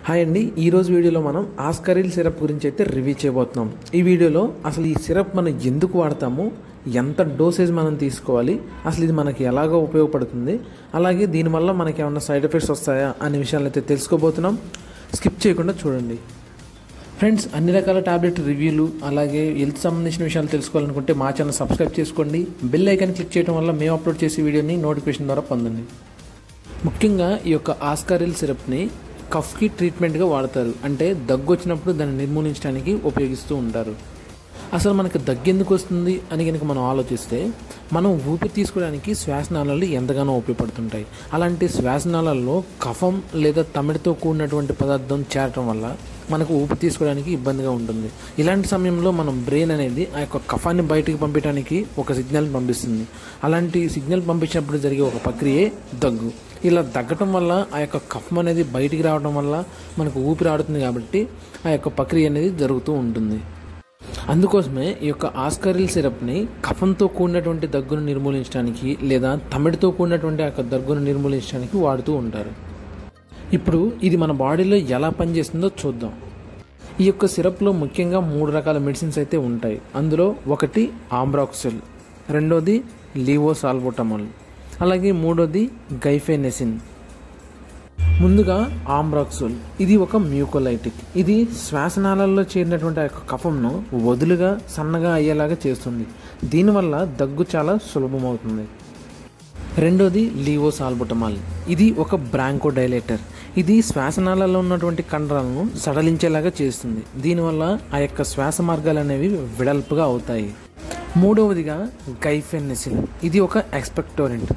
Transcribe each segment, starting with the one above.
Hi అండి, ఈరోజు వీడియోలో మనం ఆస్కారిల్ సిరప్ గురించి అయితే రివ్యూ చేయబోతున్నాం. ఈ వీడియోలో అసలు ఈ సిరప్ మనం ఎందుకు వాడతాము, ఎంత డోసేజ్ మనం తీసుకోవాలి, అసలు ఇది మనకి ఎలాగో ఉపయోగపడుతుంది, అలాగే దీనివల్ల మనకి ఏమైనా సైడ్ ఎఫెక్ట్స్ వస్తాయా అనే విషయాలు అయితే తెలుసుకోబోతున్నాం. స్కిప్ చేయకుండా చూడండి. ఫ్రెండ్స్, అన్ని రకాల టాబ్లెట్ రివ్యూలు అలాగే హెల్త్ సంబంధించిన విషయాలు తెలుసుకోవాలనుకుంటే మా ఛానల్ సబ్స్క్రైబ్ చేసుకోండి. బెల్ ఐకాన్ క్లిక్ చేయడం వల్ల మేము అప్లోడ్ చేసే వీడియోని నోటిఫికేషన్ ద్వారా పొందండి. ముఖ్యంగా ఈ యొక్క ఆస్కారిల్ సిరప్ని కఫ్కి ట్రీట్మెంట్గా వాడతారు. అంటే దగ్గు వచ్చినప్పుడు దాన్ని నిర్మూలించడానికి ఉపయోగిస్తూ ఉంటారు. అసలు మనకి దగ్గు ఎందుకు వస్తుంది అని కనుక మనం ఆలోచిస్తే, మనం ఊపిరి తీసుకోవడానికి శ్వాసనాళాలు ఎంతగానో ఉపయోగపడుతుంటాయి. అలాంటి శ్వాసనాళాల్లో కఫం లేదా తమిడితో కూడినటువంటి పదార్థం చేరటం వల్ల మనకు ఊపిరి తీసుకోవడానికి ఇబ్బందిగా ఉంటుంది. ఇలాంటి సమయంలో మనం బ్రెయిన్ అనేది ఆ యొక్క కఫాన్ని బయటికి పంపించడానికి ఒక సిగ్నల్ పంపిస్తుంది. అలాంటి సిగ్నల్ పంపించినప్పుడు జరిగే ఒక ప్రక్రియే దగ్గు. ఇలా దగ్గటం వల్ల ఆ యొక్క కఫం అనేది బయటికి రావడం వల్ల మనకు ఊపిరి ఆడుతుంది, కాబట్టి ఆ యొక్క ప్రక్రియ అనేది జరుగుతూ ఉంటుంది. అందుకోసమే ఈ యొక్క ఆస్కారిల్ సిరప్ని కఫంతో కూడినటువంటి దగ్గును నిర్మూలించడానికి లేదా తమిడితో కూడినటువంటి ఆ యొక్క దగ్గును నిర్మూలించడానికి వాడుతూ ఉంటారు. ఇప్పుడు ఇది మన బాడీలో ఎలా పనిచేస్తుందో చూద్దాం. ఈ యొక్క సిరప్లో ముఖ్యంగా 3 రకాల మెడిసిన్స్ అయితే ఉంటాయి. అందులో ఒకటి ఆంబ్రాక్సిల్, రెండోది లీవోసాల్బుటమాల్, అలాగే మూడోది గైఫెనెసిన్. ముందుగా ఆంబ్రాక్సిల్, ఇది ఒక మ్యూకోలైటిక్. ఇది శ్వాసనాళాల్లో చేరినటువంటి ఆ యొక్క కఫంను వదులుగా సన్నగా అయ్యేలాగా చేస్తుంది. దీనివల్ల దగ్గు చాలా సులభమవుతుంది. రెండోది లీవోసాల్బుటమాల్, ఇది ఒక బ్రాంకోడైలేటర్. ఇది శ్వాసనాళాల్లో ఉన్నటువంటి కండరాలను సడలించేలాగా చేస్తుంది. దీనివల్ల ఆ యొక్క శ్వాస మార్గాలు అనేవి వెడల్పుగా అవుతాయి. మూడవదిగా గైఫెనెసిన్, ఇది ఒక ఎక్స్పెక్టోరెంట్.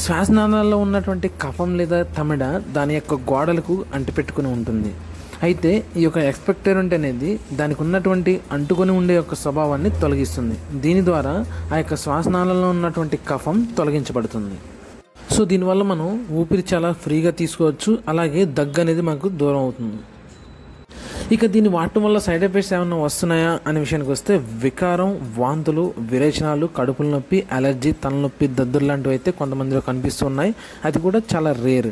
శ్వాసనాళాల్లో ఉన్నటువంటి కఫం లేదా తమిడ దాని యొక్క గోడలకు అంటిపెట్టుకుని ఉంటుంది. అయితే ఈ యొక్క ఎక్స్పెక్టోరెంట్ అనేది దానికి ఉన్నటువంటి అంటుకొని ఉండే యొక్క స్వభావాన్ని తొలగిస్తుంది. దీని ద్వారా ఆ యొక్క శ్వాసనాళాల్లో ఉన్నటువంటి కఫం తొలగించబడుతుంది. సో దీనివల్ల మనం ఊపిరి చాలా ఫ్రీగా తీసుకోవచ్చు, అలాగే దగ్గు అనేది మనకు దూరం అవుతుంది. ఇక దీన్ని వాడటం వల్ల సైడ్ ఎఫెక్ట్స్ ఏమైనా వస్తున్నాయా అనే విషయానికి వస్తే, వికారం, వాంతులు, విరేచనాలు, కడుపుల నొప్పి, అలర్జీ, తలనొప్పి, దద్దురు లాంటివి అయితే కొంతమందిలో కనిపిస్తున్నాయి. అది కూడా చాలా రేర్.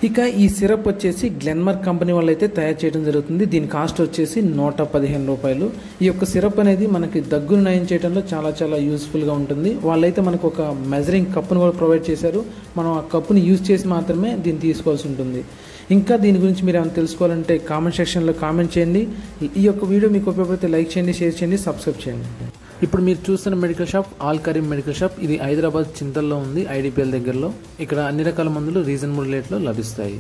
ఇక ఈ సిరప్ వచ్చేసి గ్లెన్మార్క్ కంపెనీ వాళ్ళు అయితే తయారు చేయడం జరుగుతుంది. దీని కాస్ట్ వచ్చేసి 115 రూపాయలు. ఈ యొక్క సిరప్ అనేది మనకి దగ్గును నయం చేయడంలో చాలా చాలా యూస్ఫుల్గా ఉంటుంది. వాళ్ళైతే మనకు ఒక మెజరింగ్ కప్పును కూడా ప్రొవైడ్ చేశారు. మనం ఆ కప్పుని యూజ్ చేసి మాత్రమే దీన్ని తీసుకోవాల్సి ఉంటుంది. ఇంకా దీని గురించి మీరు ఏమైనా తెలుసుకోవాలంటే కామెంట్ సెక్షన్లో కామెంట్ చేయండి. ఈ యొక్క వీడియో మీకు ఉపయోగపడితే లైక్ చేయండి, షేర్ చేయండి, సబ్స్క్రైబ్ చేయండి. ఇప్పుడు మీరు చూస్తున్న medical shop all Karim medical shop. ఇది హైదరాబాద్ చింతల్లో ఉంది, ఐడిపిఎల్ దగ్గరలో. ఇక్కడ అన్ని రకాల మందులు రీజనబుల్ రేట్లో లభిస్తాయి.